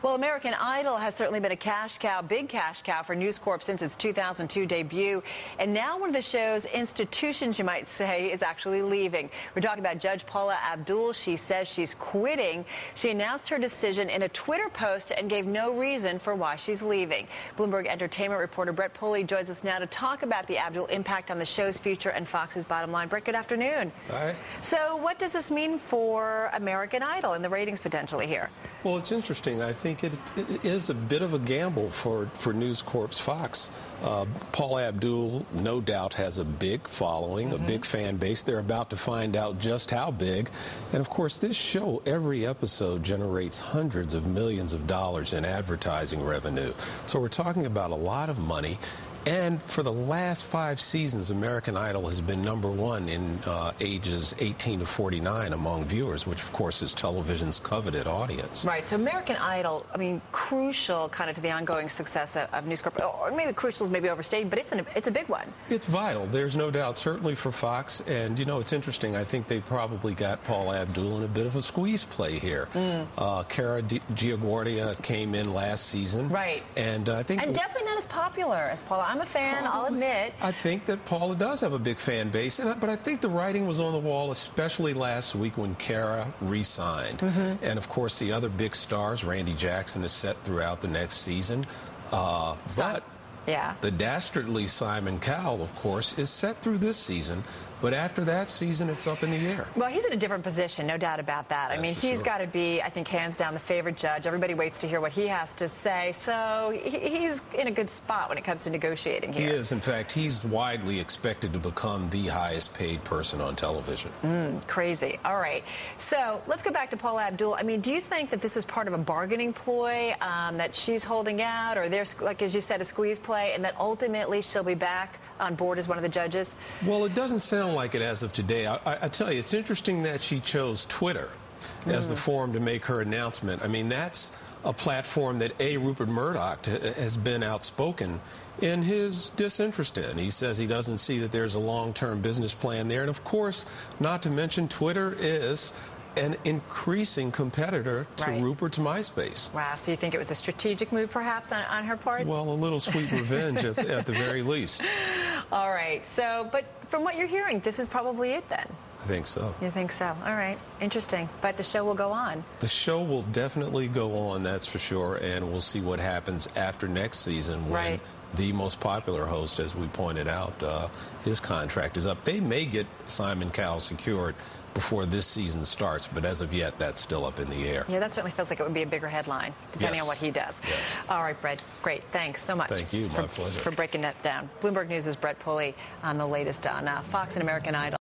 Well, American Idol has certainly been a cash cow, big cash cow for News Corp since its 2002 debut. And now one of the show's institutions, you might say, is actually leaving. We're talking about Judge Paula Abdul. She says she's quitting. She announced her decision in a Twitter post and gave no reason for why she's leaving. Bloomberg entertainment reporter Brett Paula joins us now to talk about the Abdul impact on the show's future and Fox's bottom line. Brett, good afternoon. Hi. So what does this mean for American Idol and the ratings potentially here? Well, it's interesting. I think it is a bit of a gamble for News Corp's Fox. Paula Abdul, no doubt, has a big following, a big fan base. They're about to find out just how big. And, of course, this show, every episode, generates hundreds of millions of dollars in advertising revenue. So we're talking about a lot of money. And for the last 5 seasons, American Idol has been #1 in ages 18 to 49 among viewers, which, of course, is television's coveted audience. Right. So American Idol, I mean, crucial kind of to the ongoing success of News Corp. Or maybe crucial is maybe overstated, but it's a big one. It's vital. There's no doubt, certainly for Fox. And, you know, it's interesting. I think they probably got Paula Abdul in a bit of a squeeze play here. Cara Giaguardia came in last season. Right. And I think... And definitely not as popular as Paula. I'm a fan, I'll admit. I think that Paula does have a big fan base, but I think the writing was on the wall, especially last week when Cara re-signed. And, of course, the other big stars, Randy Jackson, is set throughout the next season. But the dastardly Simon Cowell, of course, is set through this season. But after that season, it's up in the air. Well, he's in a different position, no doubt about that. I mean, he's got to be, I think, hands down the favorite judge. Everybody waits to hear what he has to say. So he's in a good spot when it comes to negotiating here. He is. In fact, he's widely expected to become the highest paid person on television. Crazy. All right. So let's go back to Paula Abdul. I mean, do you think that this is part of a bargaining ploy that she's holding out, or there's, like as you said, a squeeze play, and that ultimately she'll be back on board as one of the judges? Well, it doesn't sound like it as of today. I tell you, it's interesting that she chose Twitter as the forum to make her announcement. I mean, that's a platform that Rupert Murdoch has been outspoken in his disinterest in. He says he doesn't see that there's a long-term business plan there. And, of course, not to mention Twitter is an increasing competitor to Rupert's MySpace. Wow, so you think it was a strategic move, perhaps, on her part? Well, a little sweet revenge at the very least. All right, so, but from what you're hearing, this is probably it then? I think so. You think so? All right, interesting. But the show will go on. The show will definitely go on, that's for sure, and we'll see what happens after next season when the most popular host, as we pointed out, his contract is up. They may get Simon Cowell secured before this season starts, but as of yet, that's still up in the air. Yeah, that certainly feels like it would be a bigger headline, depending on what he does. All right, Brett, great. Thanks so much. Thank you. My pleasure. For breaking that down. Bloomberg News' Brett Paula on the latest on Fox and American Idol.